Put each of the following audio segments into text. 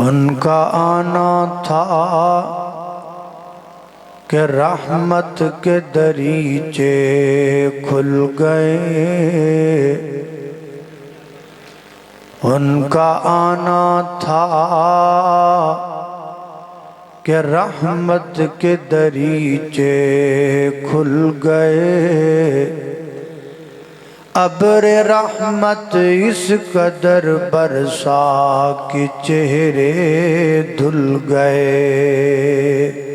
ان کا آنا تھا کہ رحمت کے دریچے کھل گئے، ان کا آنا تھا کہ رحمت کے دریچے کھل گئے، ابر رحمت اس قدر برسا کہ چہرے دھل گئے۔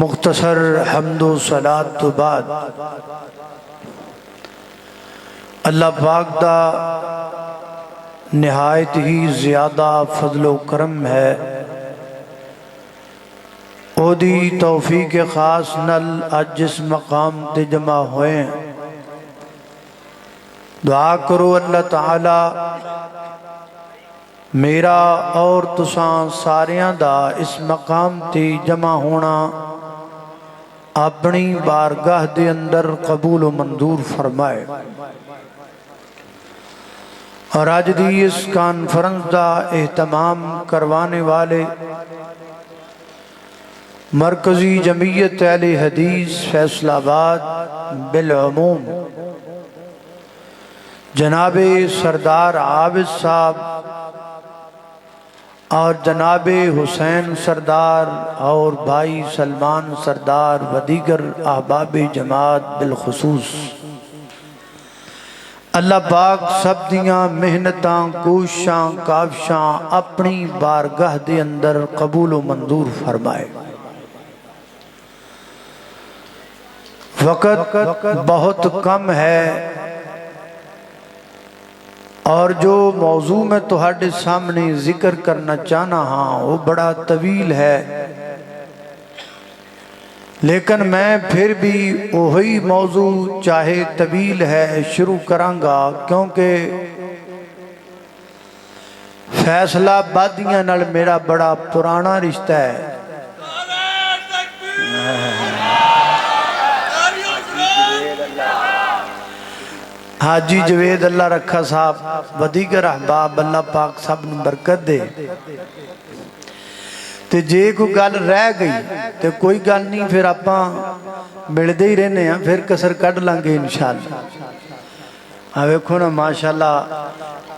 مختصر حمد و صلاۃ تو بعد اللہ پاک دا نہایت ہی زیادہ فضل و کرم ہے، او دی توفیق خاص نل اج جس مقام تے جمع ہوئے ہیں، دعا کرو اللہ تعالی میرا اور تساں ساریاں دا اس مقام تے جمع ہونا اپنی بارگاہ دے اندر قبول و منظور فرمائے، اور آج دی اس کانفرنس دا اہتمام کروانے والے مرکزی جمعیت اہل حدیث فیصل آباد بالعموم جناب سردار عابد صاحب اور جناب حسین سردار اور بھائی سلمان سردار و دیگر احباب جماعت بالخصوص، اللہ پاک سب دیاں محنتاں کوششاں کاوشاں اپنی بارگاہ دے اندر قبول و منظور فرمائے۔ وقت بہت کم ہے اور جو موضوع میں تہاڈے سامنے ذکر کرنا چاہنا ہاں وہ بڑا طویل ہے، لیکن میں پھر بھی وہی موضوع چاہے طویل ہے شروع کرانگا، کیونکہ فیصلہ آبادیاں نال میرا بڑا پرانا رشتہ ہے۔ حاجی جوید اللہ رکھا صاحب و دیگر احباب اللہ پاک سب نے برکت دے، تے جے کوئی گل رہ گئی تے کوئی گل نہیں، پھر آپاں ملدے ہی رہنے ہیں، پھر کسر کٹ لانگے انشاءاللہ۔ ویکھو نا ماشاءاللہ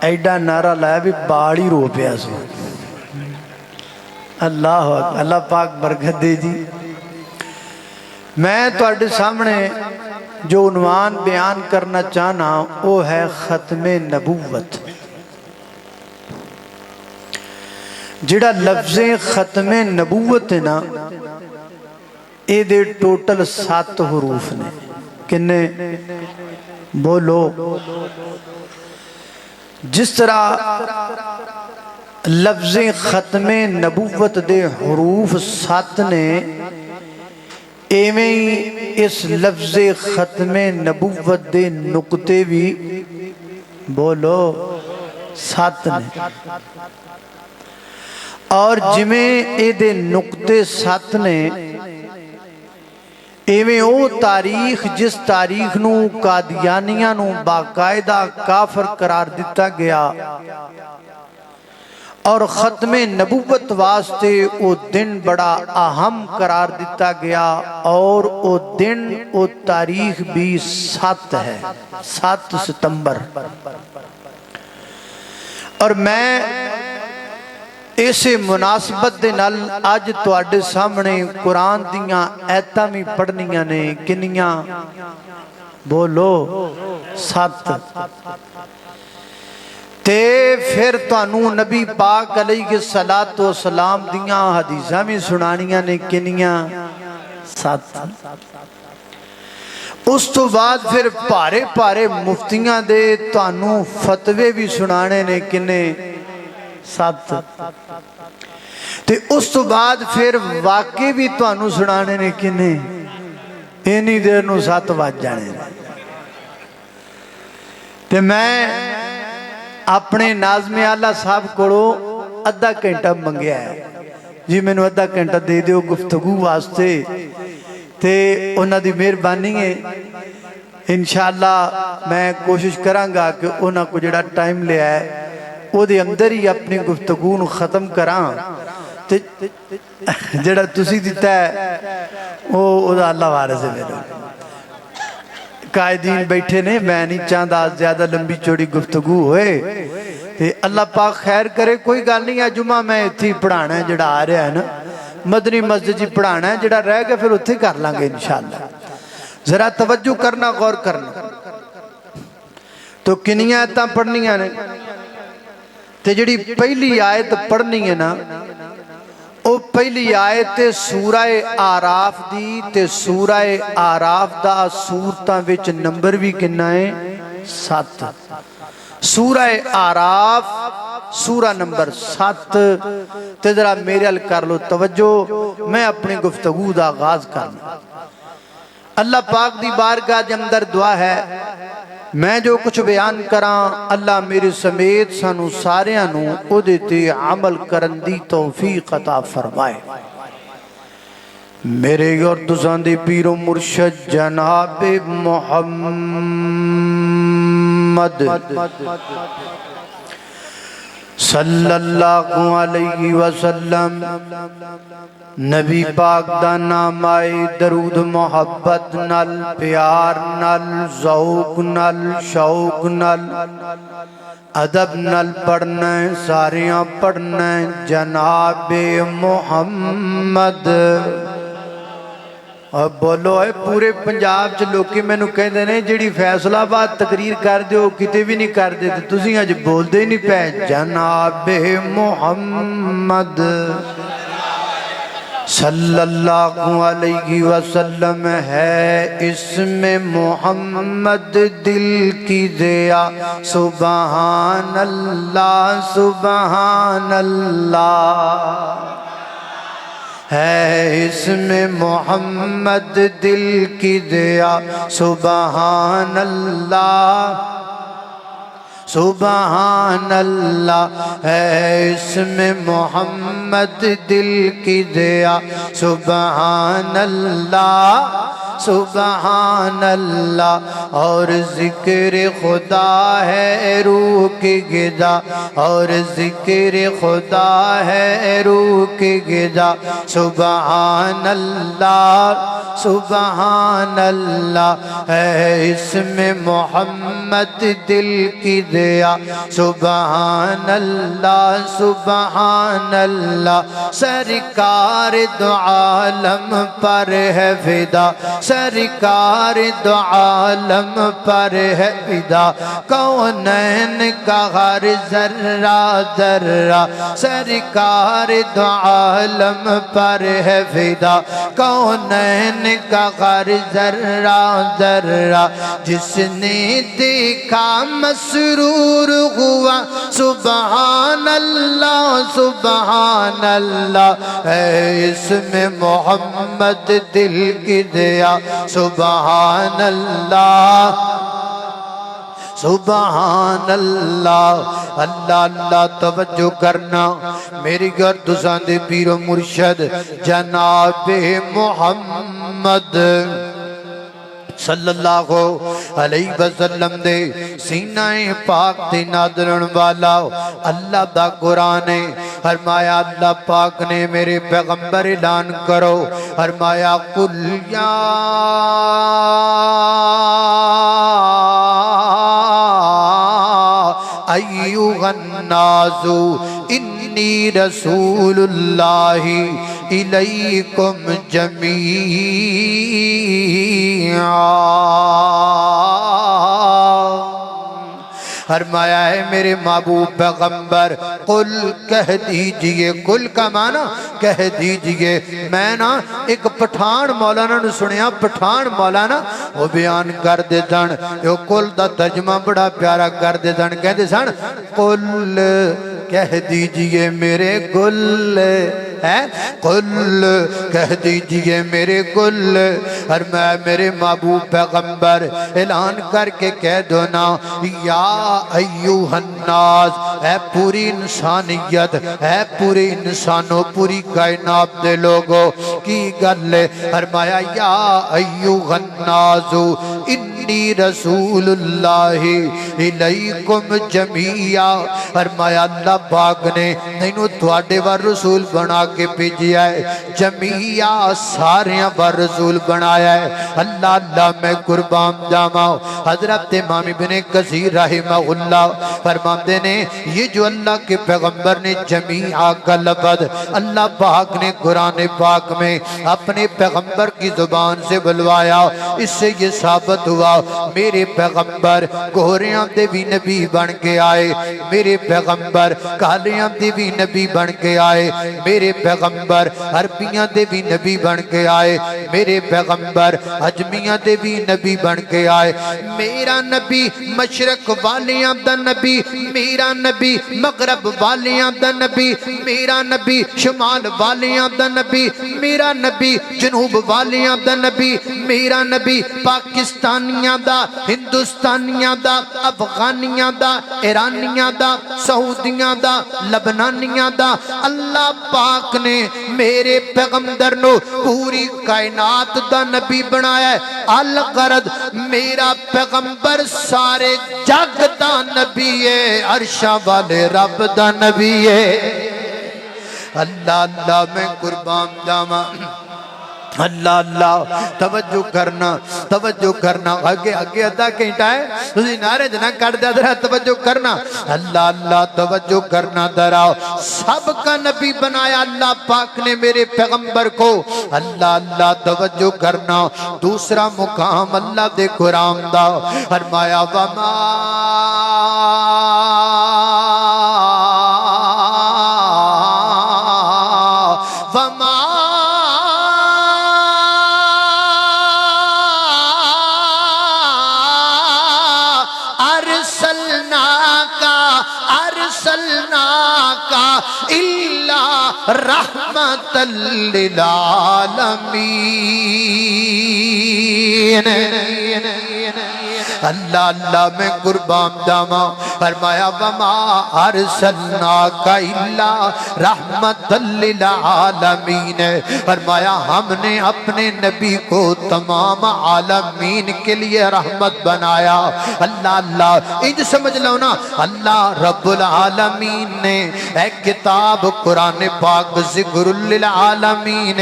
ایڈا نعرہ لایا بھی باڑی رو پیا سو، اللہ اکبر، اللہ پاک برکت دے جی۔ میں تواڈے سامنے جو عنوان بیان کرنا چاہنا وہ ہے ختم نبوت۔ جڑا لفظ ختم نبوت ہے نا، اے دے ٹوٹل 7 حروف نے، کنے بولو؟ جس طرح لفظ ختم نبوت دے حروف 7 نے، ایویں اس لفظ ختم نبوت دے نقطے بھی بولو 7 نے، اور جمیں اے دے نقطے 7 نے، ایویں او تاریخ جس تاریخ نو قادیانیاں نو باقاعدہ کافر قرار دیتا گیا، اور ختم نبوت واسطے او دن بڑا اہم قرار دیتا گیا، اور او دن او تاریخ بھی 7 ہے، 7 ستمبر۔ اور میں اسے مناسبت دے نال آج تواڈے سامنے قرآن دیاں ایتاں بھی پڑھنیاں نے، کنیاں بولو؟ 7۔ تے پھر تانوں نبی پاک علیہ السلام دیاں حدیثاں بھی سنانیاں نے، کنیاں؟ 7۔ اس تو بعد پھر پارے پارے مفتیاں دے تانوں فتوے بھی سنانے نے، کنے؟ 7۔ تے اس تو بعد پھر واقعے بھی تانوں سنانے نے، کنے؟ اینی دیر نو 7 بج جانے نے۔ تے میں اپنے ناظم اعلیٰ صاحب کو ادھا گھنٹہ منگیا ہے، جی میں نے ادھا گھنٹہ دے دیو گفتگو واسطے، تے انہاں دی مہربانی ہے، انشاءاللہ میں کوشش کرانگا کہ انہاں کو جڑا ٹائم لیا ہے وہ دے اندر ہی اپنی گفتگو نو ختم کراں تے جڑا تسی دیتا ہے وہ دا اللہ وارث ہے میرے قائدین بیٹھے نے، میں نہیں چاہتا زیادہ لمبی چوڑی گفتگو ہوئے تے اللہ پاک خیر کرے. کوئی گل نہیں ہے، جمعہ میں اتھی پڑھانا ہے جڑا آ رہا ہے نا مدنی مسجد جی پڑھانا ہے، جڑا رہ گیا پھر اتھی کر لیں گے انشاءاللہ. ذرا توجہ کرنا، غور کرنا. تو کنیاں آیتاں پڑھنیاں نے تے جڑی پہلی آیت پڑھنی ہے نا او پہلی آیت سورہ آراف دی تے سورہ آراف دا سورتاں وچ نمبر بھی کنا ہے 7. سورہ آراف سورہ نمبر 7 تے ذرا میرے ال کر لو توجہ. میں اپنی گفتگو دا آغاز کرنا. اللہ پاک دی بارگاہ دے اندر دعا ہے میں جو کچھ بیان کراں اللہ میرے سمیت سانو ساریاں نو او دیتے عمل کرن دی توفیق عطا فرمائے. میرے اور تساں دے پیر و مرشد جناب محمد صلی اللہ علیہ وسلم نبی پاک دا نام آئے درود محبت نل پیار نل ذوق نل شوق نل ادب نل پڑھنا ساریاں پڑھنا جناب محمد. اب بولو اے پورے پنجاب چ لوکی مینوں کہندے نے جڑی فیصلہ آباد تقریر کر دیو کتے بھی نہیں کر دے تے تسی اج بولدے ہی نہیں پے. جناب محمد صلی اللہ علیہ وسلم ہے اسم محمد دل کی ضیا سبحان اللہ سبحان اللہ. ہے اسم محمد دل کی ضیا سبحان اللہ سبحان اللہ. ہے اسم محمد دل کی ضیا سبحان اللہ سبحان اللہ. اور ذکر خدا ہے روح کی غذا اور ذکر خدا ہے روح کی غذا سبحان اللہ سبحان اللہ. ہے اسم محمد دل کی ضیا سبحان اللہ سبحان اللہ. سرکار دو عالم پر ہے فدا سرکار دو عالم پر ہے فدا کونین کا ہر ذرہ ذرہ سرکار دو عالم پر ہے فدا کونین کا ہر ذرہ ذرہ. جس نے دیکھا مسرور ہوا سبحان اللہ سبحان اللہ. ہے اسم محمد دل کی ضیا سبحان اللہ سبحان اللہ. اللہ اللہ توجہ کرنا میری گردساں دے پیر و مرشد جناب محمد صلی اللہ علیہ وسلم دے سینہ پاک تے نادرن والا اللہ دا قرآن ہے. فرمایا اللہ پاک نے میرے پیغمبر اعلان کرو فرمایا قل یا ایھا الناس انی رسول اللہ الیکم جمیعا. فرمایا ہے میرے محبوب پیغمبر قل کہہ دیجئے. قل کا معنی کہہ دیجئے. میں نا ایک پٹھان مولانا نے سنیا پٹھان مولانا وہ بیان کر دے سن جو قل دا ترجمہ بڑا پیارا کر دے سن کہہ دے سن قل کہہ دیجئے میرے گل ہے قل کہہ دیجئے میرے گل. اور میں میرے محبوب پیغمبر اعلان کر کے کہہ دو نا یا ایوہ الناس اے پوری انسانیت اے پوری انسانوں پوری کائنات دے لوگوں کی گل. فرمایا یا ایوہ الناس انی رسول اللہ الیکم جمیعا، فرمایا اللہ پاک نے تینوں تواڈے ور رسول بنا کے بھیجیا ہے، جمیعا ساریاں ور رسول بنایا ہے۔ اللہ اللہ میں قربان جاواں۔ حضرت امام ابن کثیر رحمہ اللہ فرماتے نے یہ جو اللہ کے پیغمبر نے جمیعا کا لفظ اللہ پاک نے قرآن پاک میں اپنے پیغمبر کی زبان سے بلوایا، اس سے یہ ثابت ہوا میرے پیغمبر گھوریاں دے بھی نبی بن کے آئے، میرے پیغمبر کالیاں دے بھی نبی بن کے آئے، میرے پیغمبر عربیاں دے بھی نبی بن کے آئے، میرے پیغمبر عجمیاں دے بھی نبی بن کے آئے۔ میرا نبی مشرق والیاں دا نبی، میرا نبی مغرب والیاں دا نبی، میرا نبی شمال والیاں دا نبی، میرا نبی جنوب والیاں دا نبی، میرا نبی پاکستانیاں دا، ہندوستانیاں دا، افغانیاں دا، ایرانیاں دا، سعودیاں دا، لبنانیاں دا۔ اللہ پاک نے میرے پیغمبر نو پوری کائنات دا نبی بنایا ہے۔ الغرض میرا پیغمبر سارے جگ دا نبی ہے، عرشاں والے رب دا نبی ہے۔ اللہ اللہ میں قربان جاواں۔ اللہ اللہ توجہ کرنا آگے ادا کہتا ہے تسی نعرے جنا کٹ دیا درہ توجہ کرنا۔ اللہ اللہ توجہ کرنا دراؤ، سب کا نبی بنایا اللہ پاک نے میرے پیغمبر کو۔ اللہ اللہ توجہ کرنا، دوسرا مقام اللہ دے قرآن دا فرمایا وما رحمت للعالمین۔ اللہ اللہ میں قربان جاواں، فرمایا وما ارسلناک الا رحمت للعالمین، فرمایا ہم نے اپنے نبی کو تمام عالمین کے لیے رحمت بنایا۔ اللہ اللہ انج سمجھ لو نا، اللہ رب العالمین نے ایک کتاب قرآن پاک ذکر للعالمین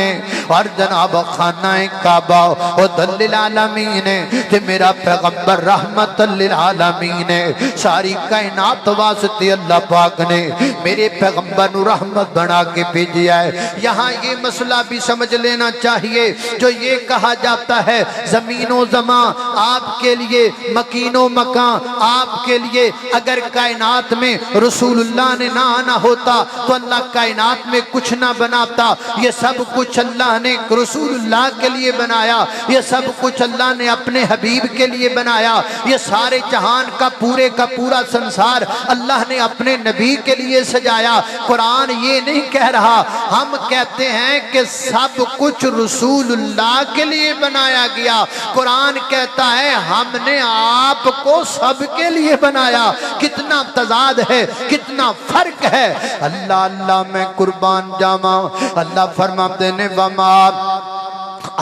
اور جناب خانہ کعبہ ہدی للعالمین کہ میرا پیغمبر رحمت للعالمین ہے۔ ساری کائنات واسطے اللہ پاک نے میرے پیغمبر نو رحمت بنا کے بھیجیا ہے۔ یہاں یہ مسئلہ بھی سمجھ لینا چاہیے، جو یہ کہا جاتا ہے زمین و زمان آپ کے لیے، مکین و مکان آپ کے لیے، اگر کائنات میں رسول اللہ نے نہ آنا ہوتا تو اللہ کائنات میں کچھ نہ بناتا۔ یہ سب کچھ اللہ نے رسول اللہ کے لیے بنایا، یہ سب کچھ اللہ نے اپنے حبیب کے لیے بنایا، یہ سارے جہان کا پورے کا پورا سنسار اللہ نے اپنے نبی کے لیے سجایا۔ قرآن یہ نہیں کہہ رہا، ہم کہتے ہیں کہ سب کچھ رسول اللہ کے لیے بنایا گیا۔ قرآن کہتا ہے ہم نے آپ کو سب کے لیے بنایا۔ کتنا تضاد ہے، کتنا فرق ہے۔ اللہ اللہ میں قربان جاواں۔ اللہ فرماتے نے وما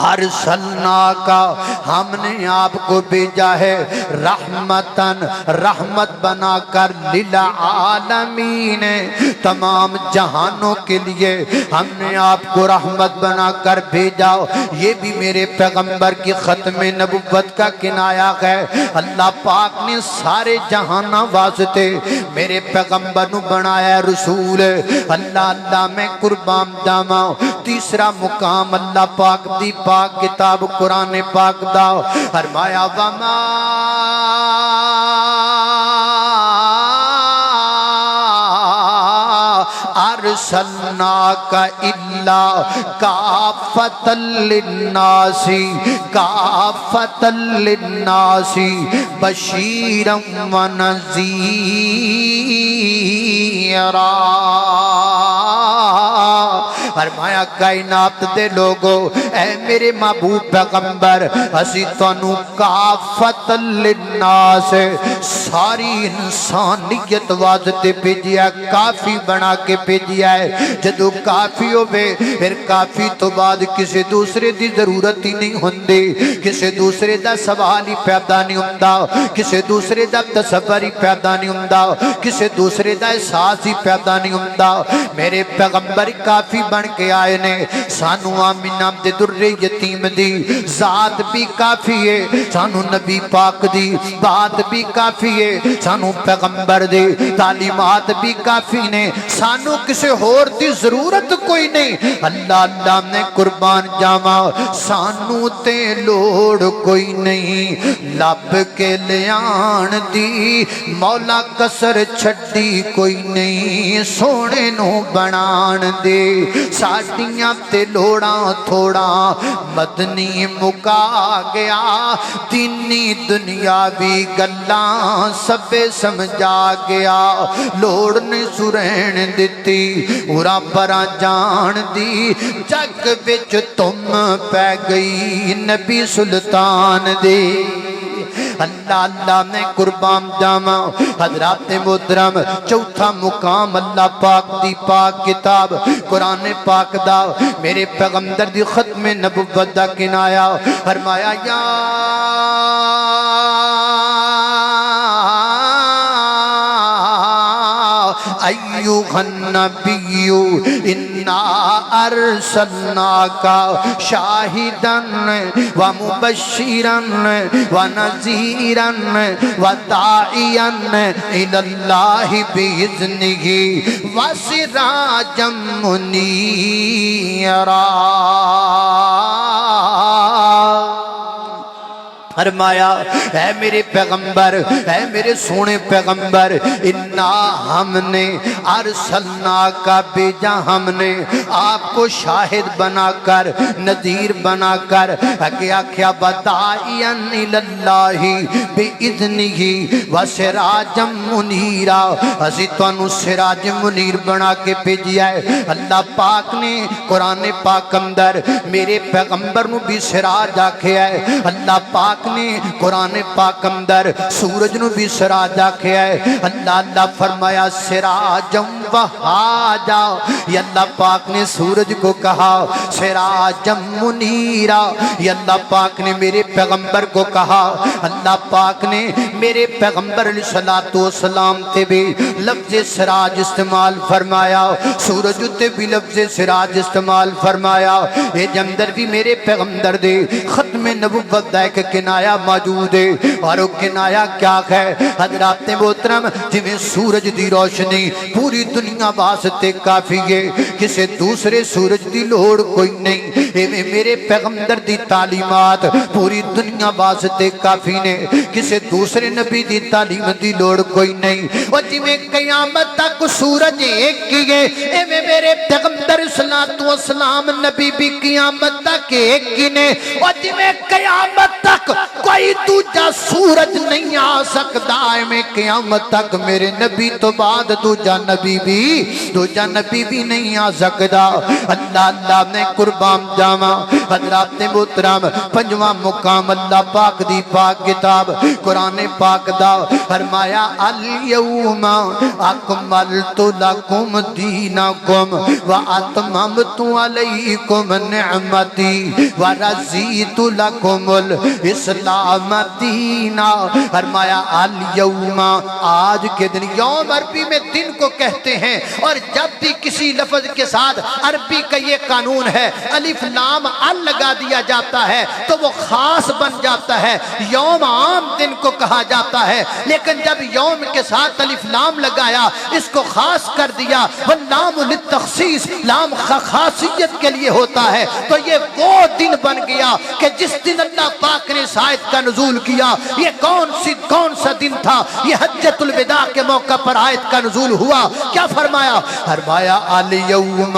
ارسلناکا، ہم نے آپ کو بھیجا ہے رحمتن، رحمت بنا کر للعالمین، تمام جہانوں کے لیے ہم نے آپ کو رحمت بنا کر بھیجا۔ یہ بھی میرے پیغمبر کی ختم نبوت کا کنایا ہے۔ اللہ پاک نے سارے جہانوں واسطے میرے پیغمبر نو بنایا رسول۔ اللہ اللہ میں قربان جاواں۔ تیسرا مقام اللہ پاک دی پاک کتاب قرآن پاک دا فرمایا وما ارسلناک الا کافۃ للناس، کافۃ للناس بشیرا ونذیرا۔ فرمایا کائنات دے لوگو اے میرے محبوب پیغمبر اسی تانوں کافت للناس ساری انسانیت واسطے بھیجیا کافی بنا کے بھیجیا ہے جدو کافی ہوے پھر کافی تو بعد کسی دوسرے دی ضرورت ہی نہیں ہوندی کسی دوسرے دا سوال ہی پیدا نہیں ہوندا کسی دوسرے دا تصور ہی پیدا نہیں ہوندا کسی دوسرے دا احساس ہی پیدا نہیں ہوندا میرے پیغمبر کافی بن کے آئے نے سانو آمینہ دے در یتیم دی ذات بھی کافی ہے سانو نبی پاک دی بات بھی کافی ہے سانو پیغمبر دی تعلیمات بھی کافی نے سانو کسی اور دی ضرورت کوئی نہیں اللہ اللہ نے قربان جاما سانو تے لوڑ کوئی نہیں لب کے لیان دی مولا کسر چھڑی کوئی نہیں سونے نو بنان دے ساڑیاں تے لوڑا تھوڑا مدنی مکا گیا دینی دنیاوی گلاں سب سمجھا گیا لوڑ نے سرین دیتی اورا پرا جان دی جگ وچ تم پہ گئی نبی سلطان دے اللہ اللہ نے قربان جاما حضرات محترم چوتھا مقام اللہ پاک دی پاک کتاب قرآن پاک دا میرے پیغمبر دی ختم نبوت دا کنایا فرمایا یا ایوہ النبی انا ارسلناکا شاہدن ومبشرن ونذیرن وداعین الاللہ باذنہ وسراجا منیرا فرمایا اے میرے پیغمبر اے میرے سونے پیغمبر انا ہم نے ارسلنا کا بھیجا ہم نے آپ کو شاہد بنا کر نذیر بنا کر کیا کیا بدائین الاللہ باذنہ وسراجا منیرا اسی تانوں سراج منیر بنا کے بھیجیا ہے اللہ پاک نے قرآن پاک اندر میرے پیغمبر نو بھی سراج آکھیا ہے اللہ پاک نے قرآن پاک اندر سورج نو بھی سراج آکھیا ہے اللہ اللہ فرمایا سراجم وحاجا یہ اللہ پاک نے سورج کو کہا سراجم منیرا یہ اللہ پاک نے میرے پیغمبر کو کہا اللہ پاک نے میرے پیغمبر علیہ السلام تے بھی لفظ سراج استعمال فرمایا سورج تے بھی لفظ سراج استعمال فرمایا یہ جمدر بھی میرے پیغمبر دے ختم نبوت دا ایک کنایا موجود ہے اور وہ کنایا کیا ہے حضرات محترم جویں سورج دی روشنی پوری دنیا واسطے کافی ہے کسی دوسرے سورج دی لوڑ کوئی نہیں ایویں میرے پیغمبر دی تعلیمات پوری دنیا واسطے کافی نے کسی دوسرے نبی دی تعلیم دی لوڑ کوئی نہیں اور جویں قیامت تک سورج ایک ہی ہے ایویں میرے پیغمبر صلی اللہ علیہ وسلم نبی بھی قیامت تک ایک ہی نے اور جویں قیامت تک کوئی دوجا سورج نہیں آ سکتا ہے میں قیامت تک میرے نبی تو بعد دوجا نبی بھی نہیں آ سکتا اللہ اللہ نے قربان جاما حضرات محترم پنجواں مقام اللہ پاک دی پاک کتاب قرآن پاک دا فرمایا الیوم اکملت لکم دینکم واتممت علیکم نعمتی ورضیت لکم اسلام دینا فرمایا الیوم آج کے دن یوم عربی میں دن کو کہتے ہیں اور جب بھی کسی لفظ کے ساتھ عربی کا یہ قانون ہے الف لام ال لگا دیا جاتا ہے تو وہ خاص بن جاتا ہے یوم عام دن کو کہا جاتا ہے لیکن جب یوم کے ساتھ الف لام لگایا اس کو خاص کر دیا واللام للتخصیص لام خاصیت کے لیے ہوتا ہے تو یہ وہ دن بن گیا کہ جس دن اللہ پاک نے اس آیت کا نزول کیا یہ کون سا دن تھا یہ حجۃ الوداع کے موقع پر آیت کا نزول ہوا کیا فرمایا الیوم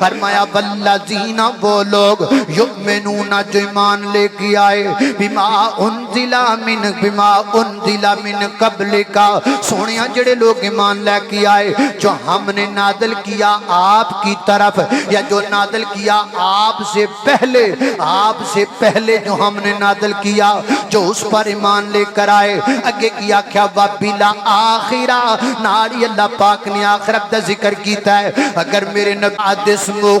فرمایا والذین وہ لوگ یؤمنون جو ایمان لے کے آئے بما انزل من قبلک سونیا جڑے لوگ ایمان لے کے آئے جو ہم نے نازل کیا آپ کی طرف یا جو نازل کیا آپ سے پہلے جو ہم نے نازل کیا جو اس پر ایمان لے کر آئے اگے کیا کیا وبلا آخرہ ناری اللہ پاک نے آخرت دا ذکر کیتا ہے اگر میرے نبی اسمہ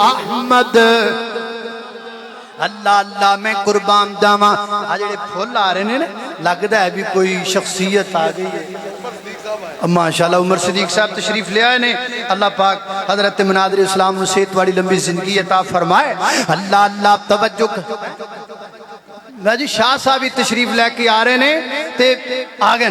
احمد اللہ اللہ میں قربان جاواں جڑے پھول آ رہے نے لگدا ہے بھی کوئی شخصیت آ گئی ہے ماشاءاللہ عمر صدیق صاحب تشریف لے آئے نے اللہ پاک حضرت مناظر اسلام صحت والی لمبی زندگی عطا فرمائے اللہ اللہ توجہ جی شاہ صاحب بھی تشریف لے کے آ رہے نے تے آگے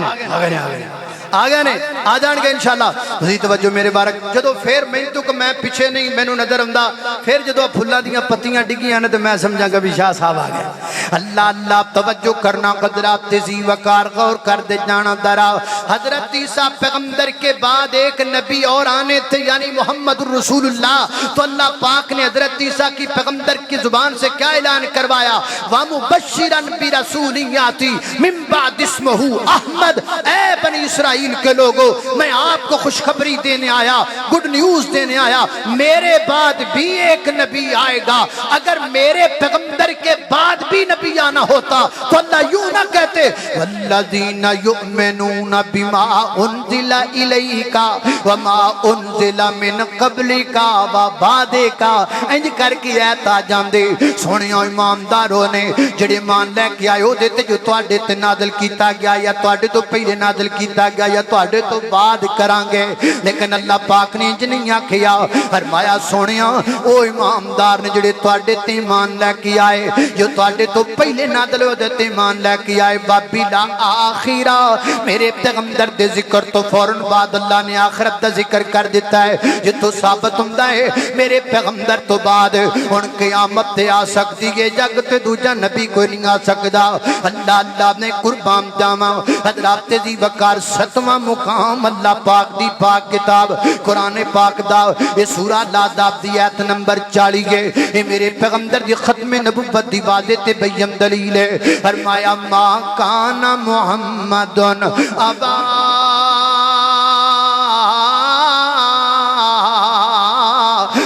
آ جان گے انشاءاللہ تسی توجہ میرے بارک جدو پھر میں تو کہ میں پیچھے نہیں مینوں نظر آندا پھر جدو پھلاں دیاں پتیاں ڈگیاں نے تے میں سمجھاں گا بھی شاہ صاحب آ گئے اللہ اللہ توجہ کرنا قدرات تیزی وقار غور کر دے جانا درا حضرت عیسیٰ پیغمبر کے بعد ایک نبی اور آنے تھے یعنی محمد الرسول اللہ تو اللہ پاک نے حضرت عیسیٰ کی پیغمبر کی زبان سے کیا اعلان کروایا وَمُبَشِّرًا بِرَسُولٍ يَأْتِي مِن بَعْدِ اسْمِهِ احمد اے بنی اسرائیل کے لوگوں میں آپ کو خوشخبری دینے آیا گڈ نیوز دینے آیا میرے بعد بھی ایک نبی آئے گا اگر میرے پیغمبر کے بعد بھی نبی آنا ہوتا تو اللہ یوں نہ کہتے والذین یؤمنون بما انزل الیک وما انزل من قبلک وبعدک انج کر کے ایت آ جاندے سونیاں ایمانداروں نے جڑے ایمان لے کے آئے دے تے جو تواڈے تے نازل کیتا گیا یا تواڈے تو پہلے نازل کیتا گیا یا تواڈے تو بعد کران گے لیکن اللہ پاک نے انج نہیں آکھیا فرمایا سونیاں او ایماندار نے جڑے تواڈے تے ایمان لے کے آئے جو تواڈے تو پہلے نازل ہو تے ایمان لے کے آئے بابلا آخرہ میرے پیغمبر دے ذکر تو فوراً بعد اللہ نے آخرت دا ذکر کر دیتا ہے جتو ثابت ہوندا ہے میرے پیغمبر تو بعد ہن قیامت تے آ سکتی ہے جگ تے دوجا نبی کوئی نہیں آ سکدا اللہ اللہ نے قربان جاواں حضرات دی وقار 7واں مقام اللہ پاک دی پاک کتاب قرآن پاک دا یہ سورہ لاداب دی آیت نمبر 40 ہے یہ میرے پیغمبر دی ختم نبوت دی واضح تے بیم دلیل ہے فرمایا ما کان محمد ابا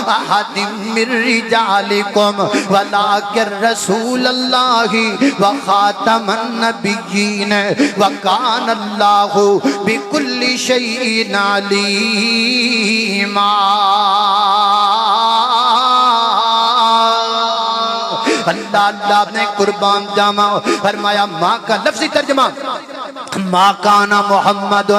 احد من رجالکم ولکن رسول اللہ وخاتم النبیین وکان اللہ بکل شیء علیما اللہ اللہ نے قربان جاواں فرمایا ماں کا لفظی ترجمہ ما کانا محمد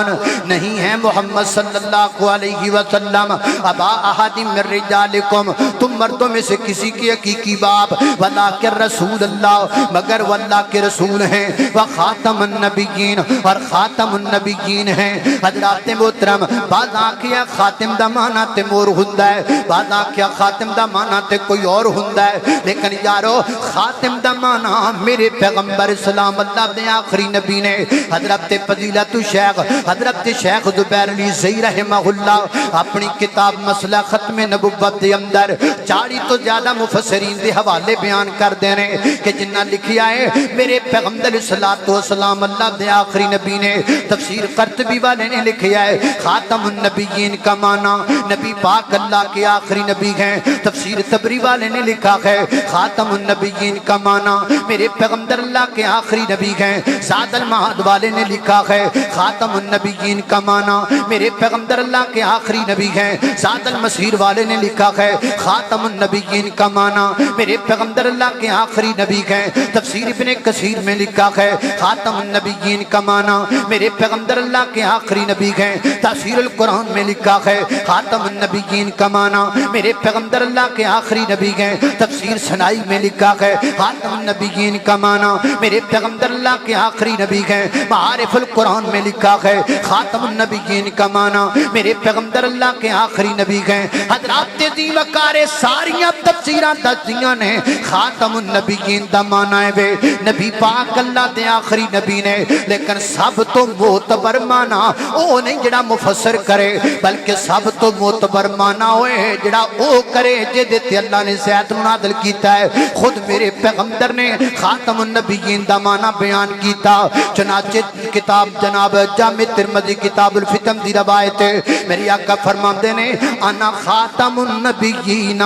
نہیں ہے محمد صلی اللہ علیہ وسلم ابا احد من رجالکم تم مردوں میں سے کسی کی حقیقی باپ ولیکن رسول اللہ مگر واللہ کے رسول ہیں وخاتم النبیین اور خاتم النبیین ہیں حضرات محترم بعض آنکھیا خاتم دا معنی تے مور ہوندا ہے بعض آنکھیا خاتم دا معنی تے کوئی اور ہوندا ہے لیکن یارو خاتم دا معنی میرے پیغمبر اسلام اللہ دے آخری نبی نے حضرت فضیلت شیخ حضرت شیخ زبیر علی زئی رحمہ اللہ اپنی کتاب مسئلہ ختم نبوت دے اندر 40 تو زیادہ مفسرین دے حوالے بیان کر دینے کہ جنہ لکھیا ہے میرے پیغمبر السلام اللہ دے آخری نبی نے تفسیر قرطبی والے نے لکھیا ہے خاتم النبیین کا معنی نبی پاک اللہ کے آخری نبی ہیں تفسیر طبری والے نے لکھا ہے خاتم النبیین کا معنی میرے پیغمبر اللہ کے آخری نبی ہیں زاد المعاد والے نے لکھا ہے خاتم النبیین کا معنی میرے پیغمبر اللہ کے آخری نبی ہیں زاد المسیر والے نے لکھا ہے خاتم النبیین کا معنی میرے پیغمبر اللہ کے آخری نبی ہیں تفسیر ابن کثیر میں لکھا ہے خاتم النبیین کا معنی میرے پیغمبر اللہ کے آخری نبی ہیں تفسیر القرآن میں لکھا ہے خاتم النبیین کا معنی میرے پیغمبر اللہ کے آخری نبی ہیں تفسیر سنائی میں لکھا ہے خاتم النبیین کا معنی میرے پیغمبر اللہ کے آخری نبی ہیں معارف القرآن میں لکھا ہے خاتم النبیین کا معنی میرے پیغمبر اللہ کے آخری نبی ہیں حضرات دی وقار ساریاں تفسیراں دسدیاں نے خاتم النبیین دا معنی ہے وے نبی پاک اللہ دے آخری نبی نے، لیکن سب تو معتبر معنی او نہیں جڑا مفسر کرے، بلکہ سب تو معتبر معنی ہوئے جڑا او کرے جے تے اللہ نے صحت نازل کیتا ہے۔ خود میرے پیغمبر نے خاتم النبیین دا معنی بیان کیتا، چنانچہ کتاب جناب جامع ترمذی کتاب الفتن دی روایت ہے، میری آقا فرماندے نے انا خاتم النبیین،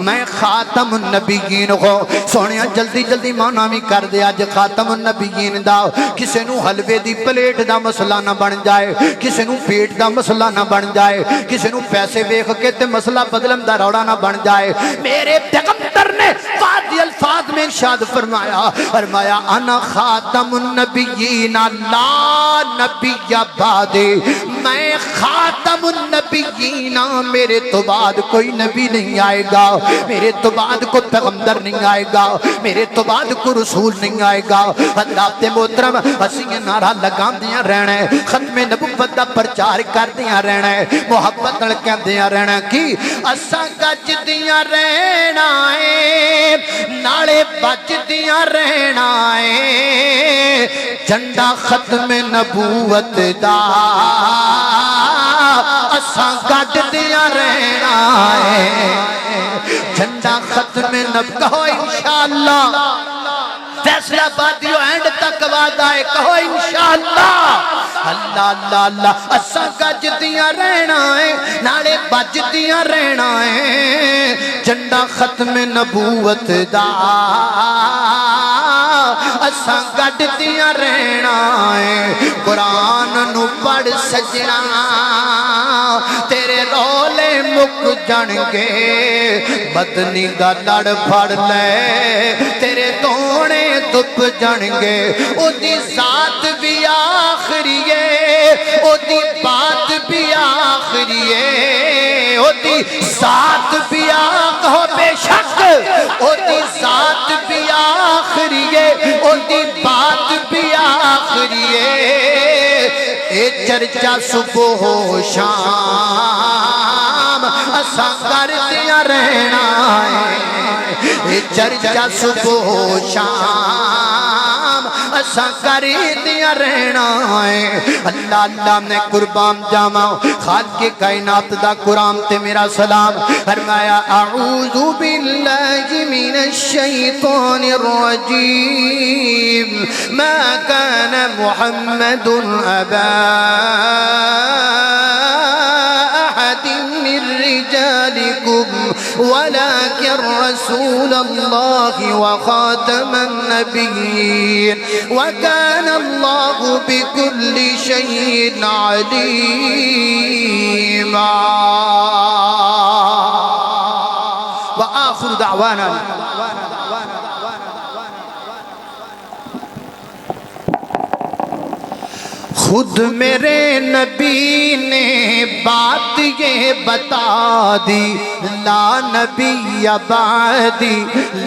میں خاتم النبیین ہو۔ سونیا جلدی جلدی معنی بھی کر دے اج خاتم النبیین دا، کسے نو حلوے دی پلیٹ دا مسئلہ نہ بن جائے، کسے نو پیٹ دا مسئلہ نہ بن جائے، کسے نو پیسے ویکھ کے تے مسئلہ بدلن دا روڑا نہ بن جائے۔ میرے پیغمبر نے فادی الفاظ میں ارشاد فرمایا انا خاتم النبیین لا نبی بعد، میں خاتم النبیین، میرے تو بعد کوئی نبی نہیں آئے گا، میرے تو بعد کوئی پیغمبر نہیں آئے گا، میرے تو بعد کوئی رسول نہیں آئے گا۔ حضرات محترم اسیں نعرہ لگان دیاں رہنا ہے، ختم نبوت دا پرچار کر دیاں رہنا ہے، محبت نال کہندیاں رہنا کی اساں گج دیاں رہنا ہے، نالے بج دیاں رہنا ہے، جھنڈا ختم نبوت دا اساں گج دیاں رہنا ہے، جھنڈا ختم نبوت کہو انشاءاللہ، فیصلہ بادیو اینڈ تک وعدہ ہے، کہو انشاءاللہ، اللہ اللہ اللہ، اساں گج دیاں رہنا ہے، نالے بج دیاں رہنا ہے، جھنڈا ختم نبوت دا اساں گج دیاں رہنا ہے۔ قرآن نو پڑھ سجنا تیرے رولے مک جانگے، بدنی دا لڑ پھڑ لے تیرے دونے دب جانگے، او دی ذات بھی آخری ہے، او دی بات بھی آخری ہے، او دی ذات بھی آخری بے شک، او دی ذات بھی آخری ہے، او دی بات بھی آخری ہے، اے چرچا صبح و شام اساں کر دیا رہنا ہے، اے چرچا صبح و شام اساں کر دیا رہنا ہے۔ اللہ اللہ نے قربان جاما خالق کائنات دا قرآن تے میرا سلام فرمایا اعوذ باللہ من الشیطان الرجیم ما کان محمد ابا احد من رجالکم ولكن رسول الله وخاتم النبيين وكان الله بكل شيء عليما وآخر دعوانا خود میرے نبی نے بات یہ بتا دی لا نبی بعدی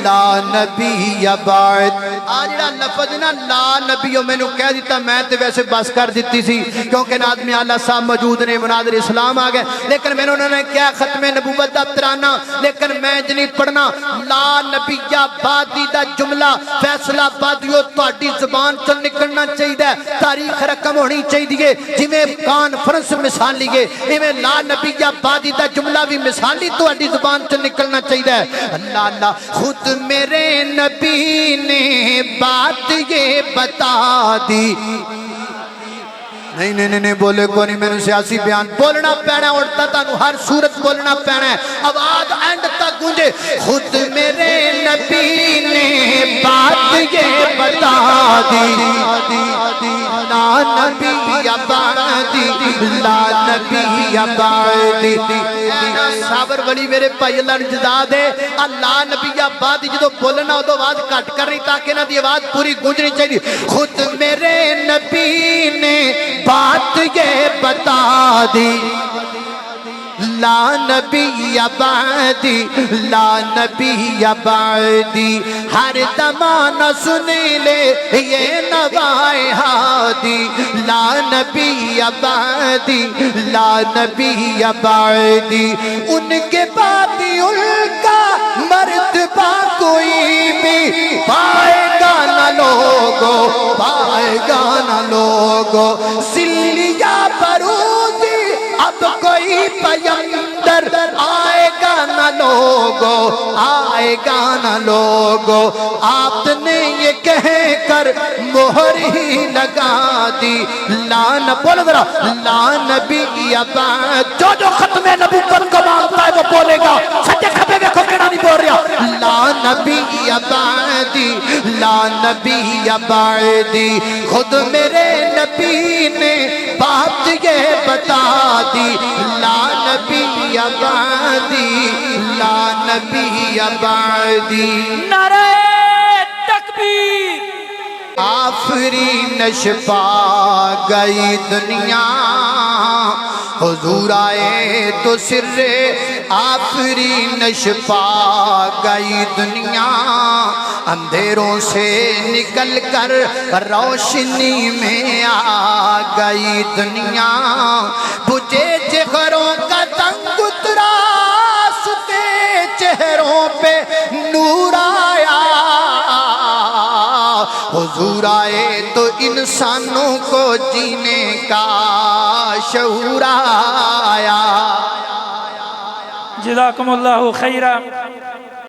لا نبی بعد۔ آجڑا لفظ نا لا نبیوں میں نے کہہ دیتا میں تے ویسے بس کر دیتی سی کیونکہ نادمی اللہ صاحب موجود نے مناظر اسلام آگئے، لیکن میں انہوں نے کیا ختم نبوت دا ترانہ، لیکن میں جنہیں پڑھنا لا نبی بعدی دا جملہ فیصلہ بادیو تہاڈی زبان چ نکلنا چاہیے، تاریخ رقم ہونی چاہیے، جی میں کانفرنس مثال لیے میں لا نبی بعدی دا جملہ بھی مثالی تہاڈی زبان چ نکلنا چاہیے۔ اللہ اللہ خود میرے نبی نے بات یہ بتا دی، نہیں نہیں نہیں بولے کو نہیں، میں نے سیاسی بیان بولنا پینا اڑتا تانو ہر صورت بولنا پینا ہے، آواز اینڈ تک گونجے خود میرے نبی نے بات یہ بتا دی لا نبی بعدی لا نبی بعدی۔ صابر ولی میرے بھائی اللہ نے جزا دے اللہ نبی بعدی جدو بولنا ادو آواز کٹ کرنی تاکہ نہ دی آواز پوری گونجنی چاہیے۔ خود میرے نبی نے بات یہ بتا دی لا نبی بعدی لا نبی بعدی، ہر زمانہ سنے لے یہ نوائے ہادی لا نبی بعدی لا نبی بعدی، ان کے بعد ان کا گا نہ لوگو سلیا برودی اب کوئی پیمبر آئے گا نہ لوگو آئے گا نہ لوگو آپ نے یہ کہہ کر مہر ہی لگا دی لان بولو ذرا لا نبی بعد جو ختم نبوت کو مانتا ہے وہ بولے گا سچے کھپے میں کھوکڑا نہیں بول رہا لا نبی بعدی لا نبی بعدی خود میرے نبی نے بات یہ بتا دی لا نبی بعدی لا نبی بعدی نعرہ تکبیر آفرینش پا گئی دنیا حضور آئے تو سر آفرینش پا گئی دنیا اندھیروں سے نکل کر روشنی میں آ گئی دنیا بجھے جگروں کا تنگ اترا ستے چہروں پہ نور آیا حضور آئے تو انسانوں کو جینے کا شعور آیا جزاکم اللہ خیرہ